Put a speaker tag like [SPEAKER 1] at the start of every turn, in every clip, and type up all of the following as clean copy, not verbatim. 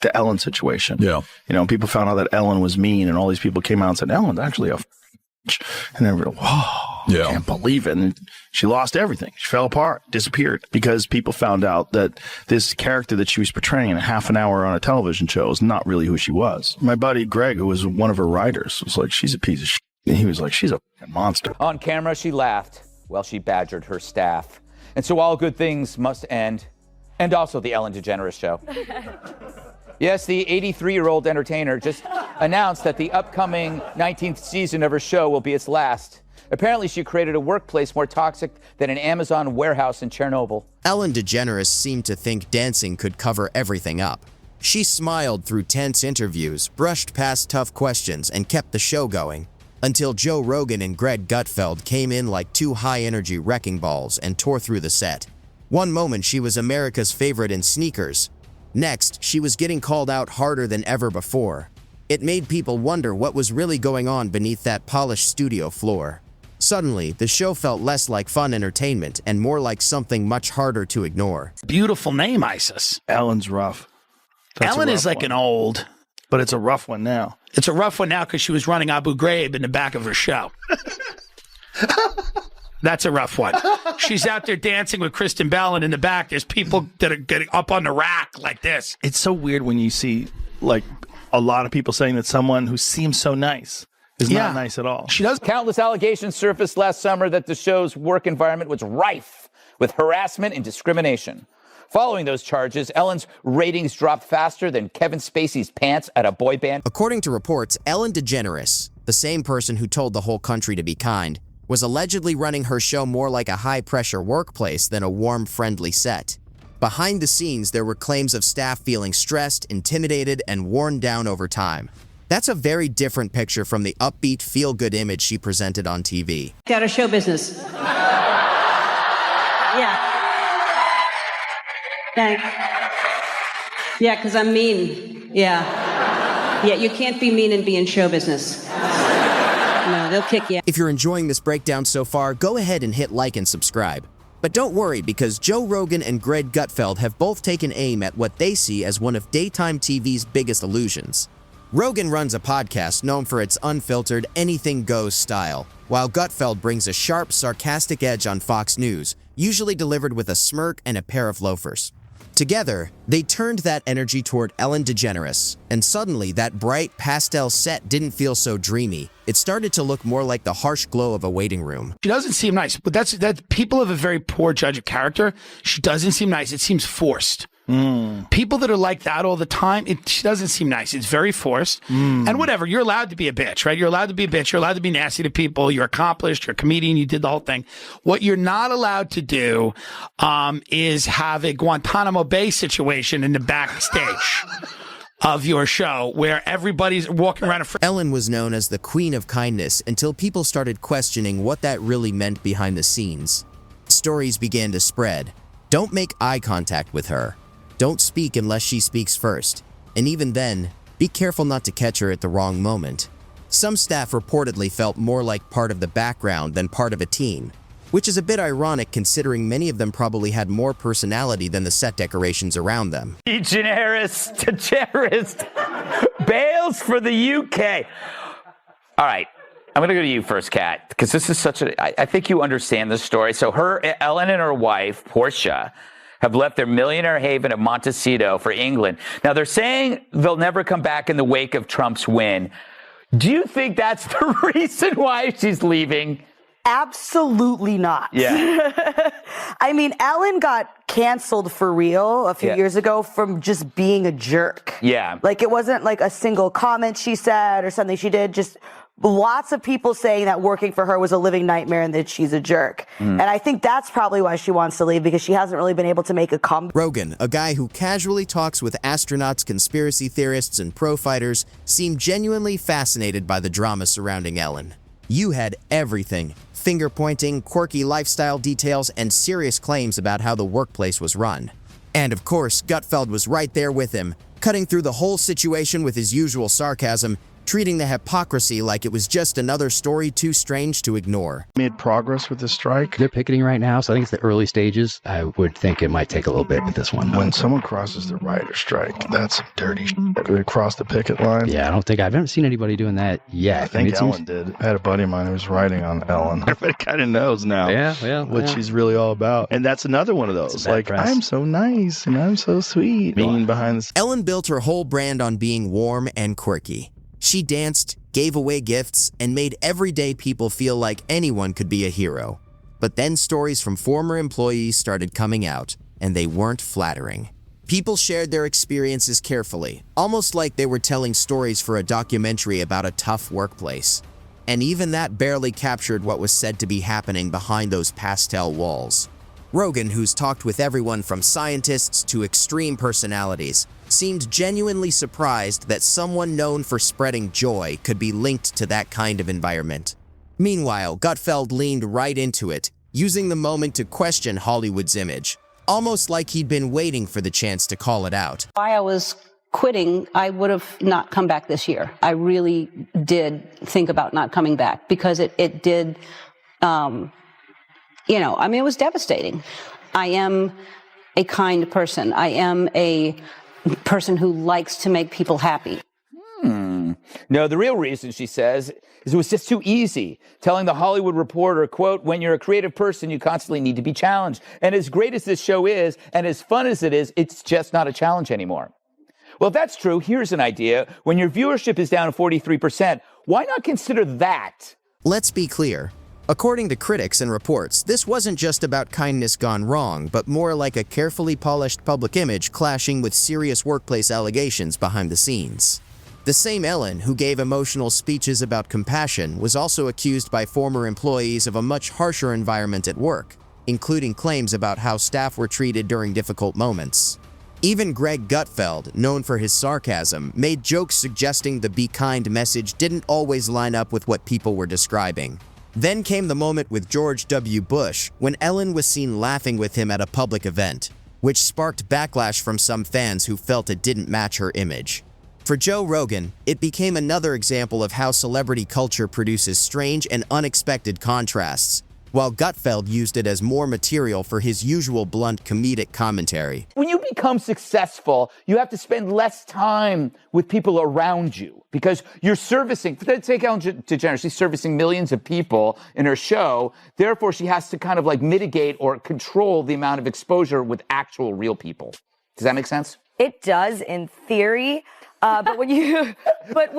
[SPEAKER 1] the Ellen situation.
[SPEAKER 2] Yeah.
[SPEAKER 1] You know, people found out that Ellen was mean, and all these people came out and said, Ellen's actually a and they were like, whoa,
[SPEAKER 2] Yeah.
[SPEAKER 1] I can't believe it. And she lost everything. She fell apart, disappeared, because people found out that this character that she was portraying in a half an hour on a television show is not really who she was. My buddy Greg, who was one of her writers, was like, she's a piece of shit. And he was like, she's a monster.
[SPEAKER 3] On camera, she laughed while she badgered her staff. And so all good things must end. And also the Ellen DeGeneres show. Yes, the 83-year-old entertainer just announced that the upcoming 19th season of her show will be its last. Apparently, she created a workplace more toxic than an Amazon warehouse in Chernobyl.
[SPEAKER 4] Ellen DeGeneres seemed to think dancing could cover everything up. She smiled through tense interviews, brushed past tough questions, and kept the show going. Until Joe Rogan and Greg Gutfeld came in like two high-energy wrecking balls and tore through the set. One moment she was America's favorite in sneakers. Next, she was getting called out harder than ever before. It made people wonder what was really going on beneath that polished studio floor. Suddenly, the show felt less like fun entertainment and more like something much harder to ignore.
[SPEAKER 5] Beautiful name, Isis.
[SPEAKER 1] Ellen's rough. That's
[SPEAKER 5] Ellen
[SPEAKER 1] a rough
[SPEAKER 5] is like
[SPEAKER 1] one.
[SPEAKER 5] an old.
[SPEAKER 1] But it's a rough one now.
[SPEAKER 5] It's a rough one now because she was running Abu Ghraib in the back of her show. That's a rough one. She's out there dancing with Kristen Bell, and in the back, there's people that are getting up on the rack like this.
[SPEAKER 1] It's so weird when you see, like, a lot of people saying that someone who seems so nice is not nice at all.
[SPEAKER 5] She does.
[SPEAKER 3] Countless allegations surfaced last summer that the show's work environment was rife with harassment and discrimination. Following those charges, Ellen's ratings dropped faster than Kevin Spacey's pants at a boy band.
[SPEAKER 4] According to reports, Ellen DeGeneres, the same person who told the whole country to be kind, was allegedly running her show more like a high-pressure workplace than a warm, friendly set. Behind the scenes, there were claims of staff feeling stressed, intimidated, and worn down over time. That's a very different picture from the upbeat, feel-good image she presented on TV.
[SPEAKER 6] Out of show business. Yeah. Thanks. Yeah, because I'm mean. Yeah. Yeah, you can't be mean and be in show business. No, they'll kick you out.
[SPEAKER 4] If you're enjoying this breakdown so far, go ahead and hit like and subscribe. But don't worry, because Joe Rogan and Greg Gutfeld have both taken aim at what they see as one of daytime TV's biggest illusions. Rogan runs a podcast known for its unfiltered, anything-goes style, while Gutfeld brings a sharp, sarcastic edge on Fox News, usually delivered with a smirk and a pair of loafers. Together, they turned that energy toward Ellen DeGeneres, and suddenly that bright, pastel set didn't feel so dreamy. It started to look more like the harsh glow of a waiting room.
[SPEAKER 5] She doesn't seem nice, but that's people have a very poor judge of character. She doesn't seem nice. It seems forced. People that are like that all the time, she doesn't seem nice. It's very forced. And whatever, you're allowed to be a bitch, right? You're allowed to be a bitch. You're allowed to be nasty to people. You're accomplished. You're a comedian. You did the whole thing. What you're not allowed to do is have a Guantanamo Bay situation in the backstage of your show where everybody's walking around.
[SPEAKER 4] Ellen was known as the Queen of Kindness until people started questioning what that really meant behind the scenes. Stories began to spread. Don't make eye contact with her. Don't speak unless she speaks first. And even then, be careful not to catch her at the wrong moment. Some staff reportedly felt more like part of the background than part of a team, which is a bit ironic considering many of them probably had more personality than the set decorations around them.
[SPEAKER 3] DeGeneres, bails for the UK. All right. I'm going to go to you first, Kat, because this is I think you understand the story. So Ellen and her wife, Portia, have left their millionaire haven of Montecito for England. Now, they're saying they'll never come back in the wake of Trump's win. Do you think that's the reason why she's leaving?
[SPEAKER 7] Absolutely not.
[SPEAKER 3] Yeah.
[SPEAKER 7] I mean, Ellen got canceled for real a few years ago from just being a jerk.
[SPEAKER 3] Yeah.
[SPEAKER 7] Like, it wasn't like a single comment she said or something she did, just lots of people saying that working for her was a living nightmare and that she's a jerk. And I think that's probably why she wants to leave, because she hasn't really been able to make a comeback.
[SPEAKER 4] Rogan, a guy who casually talks with astronauts, conspiracy theorists, and pro fighters, seemed genuinely fascinated by the drama surrounding Ellen. You had everything: finger-pointing, quirky lifestyle details, and serious claims about how the workplace was run. And of course, Gutfeld was right there with him, cutting through the whole situation with his usual sarcasm, treating the hypocrisy like it was just another story too strange to ignore.
[SPEAKER 1] Made progress with the strike.
[SPEAKER 2] They're picketing right now, so I think it's the early stages. I would think it might take a little bit with this one.
[SPEAKER 1] When someone crosses the writer strike, that's some dirty shit. They cross the picket line.
[SPEAKER 2] Yeah, I haven't seen anybody doing that yet.
[SPEAKER 1] I think Ellen did. I had a buddy of mine who was writing on Ellen. Everybody kind of knows now what she's really all about. And that's another one of those. Like, press. I'm so nice and I'm so sweet. Being behind the...
[SPEAKER 4] Ellen built her whole brand on being warm and quirky. She danced, gave away gifts, and made everyday people feel like anyone could be a hero. But then stories from former employees started coming out, and they weren't flattering. People shared their experiences carefully, almost like they were telling stories for a documentary about a tough workplace. And even that barely captured what was said to be happening behind those pastel walls. Rogan, who's talked with everyone from scientists to extreme personalities, seemed genuinely surprised that someone known for spreading joy could be linked to that kind of environment. Meanwhile, Gutfeld leaned right into it, using the moment to question Hollywood's image, almost like he'd been waiting for the chance to call it out.
[SPEAKER 6] Why I was quitting, I would have not come back this year. I really did think about not coming back because it did, it was devastating. I am a kind person. I am a person who likes to make people happy.
[SPEAKER 3] No, the real reason, she says, is it was just too easy. Telling the Hollywood Reporter, quote, when you're a creative person, you constantly need to be challenged. And as great as this show is, and as fun as it is, it's just not a challenge anymore. Well, if that's true, here's an idea. When your viewership is down to 43%, why not consider that?
[SPEAKER 4] Let's be clear. According to critics and reports, this wasn't just about kindness gone wrong, but more like a carefully polished public image clashing with serious workplace allegations behind the scenes. The same Ellen, who gave emotional speeches about compassion, was also accused by former employees of a much harsher environment at work, including claims about how staff were treated during difficult moments. Even Greg Gutfeld, known for his sarcasm, made jokes suggesting the be kind message didn't always line up with what people were describing. Then came the moment with George W. Bush, when Ellen was seen laughing with him at a public event, which sparked backlash from some fans who felt it didn't match her image. For Joe Rogan, it became another example of how celebrity culture produces strange and unexpected contrasts, while Gutfeld used it as more material for his usual blunt comedic commentary.
[SPEAKER 3] When you become successful, you have to spend less time with people around you because you're servicing, take Ellen DeGeneres, she's servicing millions of people in her show. Therefore, she has to kind of like mitigate or control the amount of exposure with actual real people. Does that make sense?
[SPEAKER 8] It does in theory. But when you, but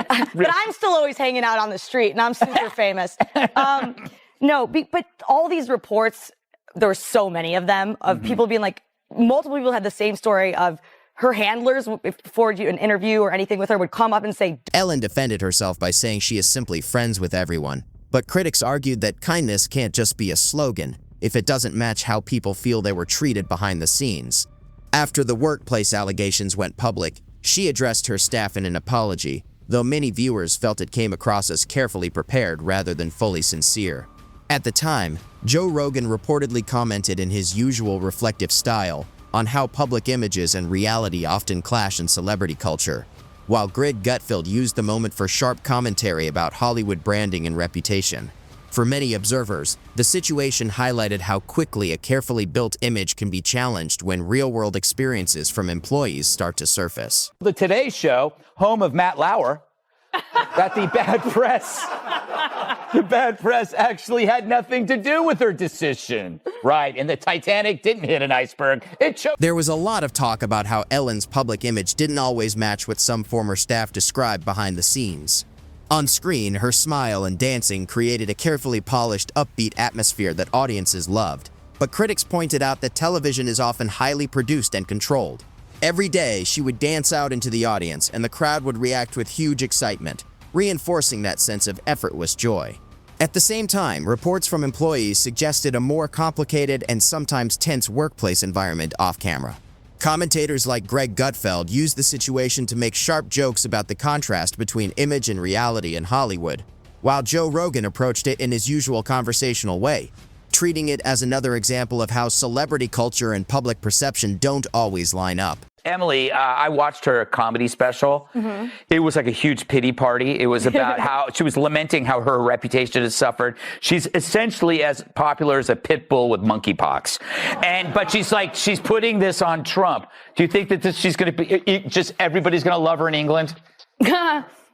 [SPEAKER 8] I'm still always hanging out on the street and I'm super famous. But all these reports, there were so many of them, of people being like, multiple people had the same story of her handlers, before an interview or anything with her, would come up and say...
[SPEAKER 4] Ellen defended herself by saying she is simply friends with everyone. But critics argued that kindness can't just be a slogan if it doesn't match how people feel they were treated behind the scenes. After the workplace allegations went public, she addressed her staff in an apology, though many viewers felt it came across as carefully prepared rather than fully sincere. At the time, Joe Rogan reportedly commented in his usual reflective style on how public images and reality often clash in celebrity culture, while Greg Gutfeld used the moment for sharp commentary about Hollywood branding and reputation. For many observers, the situation highlighted how quickly a carefully built image can be challenged when real-world experiences from employees start to surface.
[SPEAKER 3] The Today Show, home of Matt Lauer, that the bad press actually had nothing to do with her decision. Right, and the Titanic didn't hit an iceberg.
[SPEAKER 4] There was a lot of talk about how Ellen's public image didn't always match what some former staff described behind the scenes. On screen, her smile and dancing created a carefully polished, upbeat atmosphere that audiences loved. But critics pointed out that television is often highly produced and controlled. Every day, she would dance out into the audience, and the crowd would react with huge excitement, reinforcing that sense of effortless joy. At the same time, reports from employees suggested a more complicated and sometimes tense workplace environment off-camera. Commentators like Greg Gutfeld used the situation to make sharp jokes about the contrast between image and reality in Hollywood, while Joe Rogan approached it in his usual conversational way, treating it as another example of how celebrity culture and public perception don't always line up.
[SPEAKER 3] Emily, I watched her comedy special. Mm-hmm. It was like a huge pity party. It was about how she was lamenting how her reputation has suffered. She's essentially as popular as a pit bull with monkeypox. But she's putting this on Trump. Do you think that she's going to be, just everybody's going to love her in England?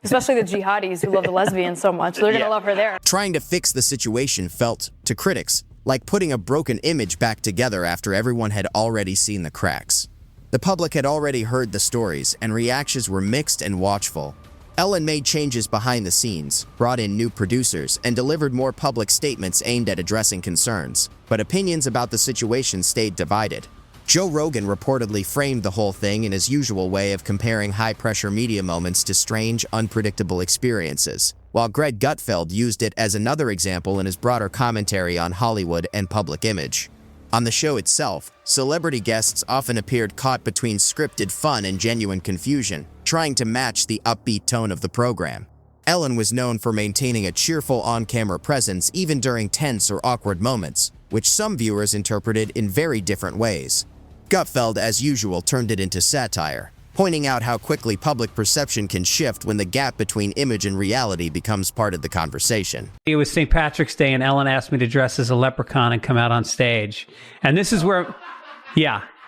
[SPEAKER 9] Especially the jihadis who love the lesbians so much. They're going to love her there.
[SPEAKER 4] Trying to fix the situation felt, to critics, like putting a broken image back together after everyone had already seen the cracks. The public had already heard the stories, and reactions were mixed and watchful. Ellen made changes behind the scenes, brought in new producers, and delivered more public statements aimed at addressing concerns. But opinions about the situation stayed divided. Joe Rogan reportedly framed the whole thing in his usual way of comparing high-pressure media moments to strange, unpredictable experiences, while Greg Gutfeld used it as another example in his broader commentary on Hollywood and public image. On the show itself, celebrity guests often appeared caught between scripted fun and genuine confusion, trying to match the upbeat tone of the program. Ellen was known for maintaining a cheerful on-camera presence even during tense or awkward moments, which some viewers interpreted in very different ways. Gutfeld, as usual, turned it into satire, pointing out how quickly public perception can shift when the gap between image and reality becomes part of the conversation.
[SPEAKER 10] It was St. Patrick's Day, and Ellen asked me to dress as a leprechaun and come out on stage. And this is where,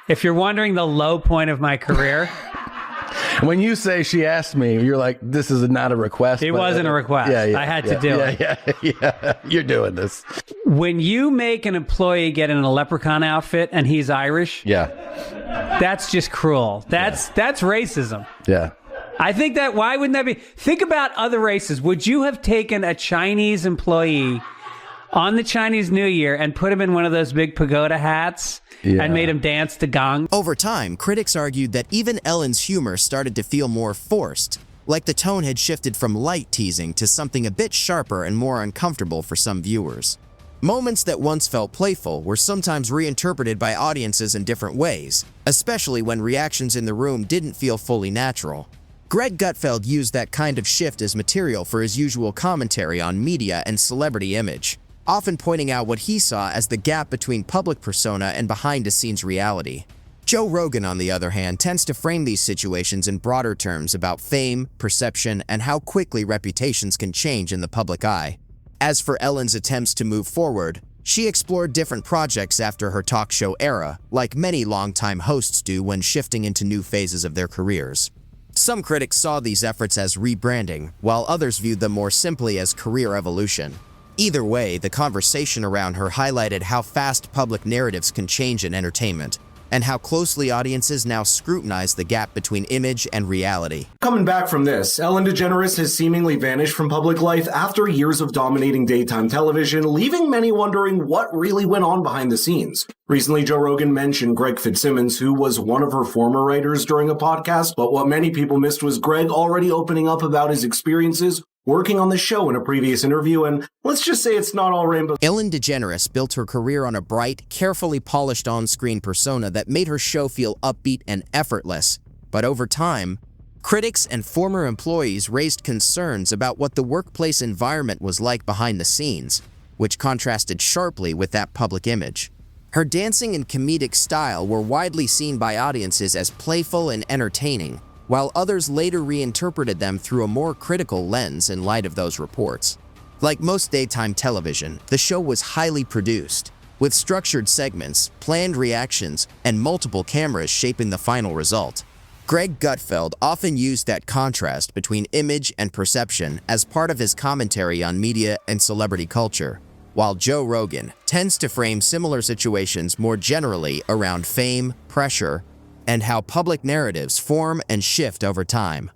[SPEAKER 10] if you're wondering the low point of my career.
[SPEAKER 1] When you say she asked me, you're like, this is not a request.
[SPEAKER 10] It wasn't a request. I had to do it.
[SPEAKER 1] Yeah, you're doing this.
[SPEAKER 10] When you make an employee get in a leprechaun outfit and he's Irish, that's just cruel. That's racism.
[SPEAKER 1] Yeah.
[SPEAKER 10] I think that, why wouldn't that be? Think about other races. Would you have taken a Chinese employee on the Chinese New Year and put him in one of those big pagoda hats and made him dance to gong?
[SPEAKER 4] Over time, critics argued that even Ellen's humor started to feel more forced, like the tone had shifted from light teasing to something a bit sharper and more uncomfortable for some viewers. Moments that once felt playful were sometimes reinterpreted by audiences in different ways, especially when reactions in the room didn't feel fully natural. Greg Gutfeld used that kind of shift as material for his usual commentary on media and celebrity image, often pointing out what he saw as the gap between public persona and behind-the-scenes reality. Joe Rogan, on the other hand, tends to frame these situations in broader terms about fame, perception, and how quickly reputations can change in the public eye. As for Ellen's attempts to move forward, she explored different projects after her talk show era, like many longtime hosts do when shifting into new phases of their careers. Some critics saw these efforts as rebranding, while others viewed them more simply as career evolution. Either way, the conversation around her highlighted how fast public narratives can change in entertainment, and how closely audiences now scrutinize the gap between image and reality.
[SPEAKER 11] Coming back from this, Ellen DeGeneres has seemingly vanished from public life after years of dominating daytime television, leaving many wondering what really went on behind the scenes. Recently, Joe Rogan mentioned Greg Fitzsimmons, who was one of her former writers during a podcast, but what many people missed was Greg already opening up about his experiences working on the show in a previous interview, and let's just say it's not all rainbow.
[SPEAKER 4] Ellen DeGeneres built her career on a bright, carefully polished on-screen persona that made her show feel upbeat and effortless. But over time, critics and former employees raised concerns about what the workplace environment was like behind the scenes, which contrasted sharply with that public image. Her dancing and comedic style were widely seen by audiences as playful and entertaining, while others later reinterpreted them through a more critical lens in light of those reports. Like most daytime television, the show was highly produced, with structured segments, planned reactions, and multiple cameras shaping the final result. Greg Gutfeld often used that contrast between image and perception as part of his commentary on media and celebrity culture, while Joe Rogan tends to frame similar situations more generally around fame, pressure, and how public narratives form and shift over time.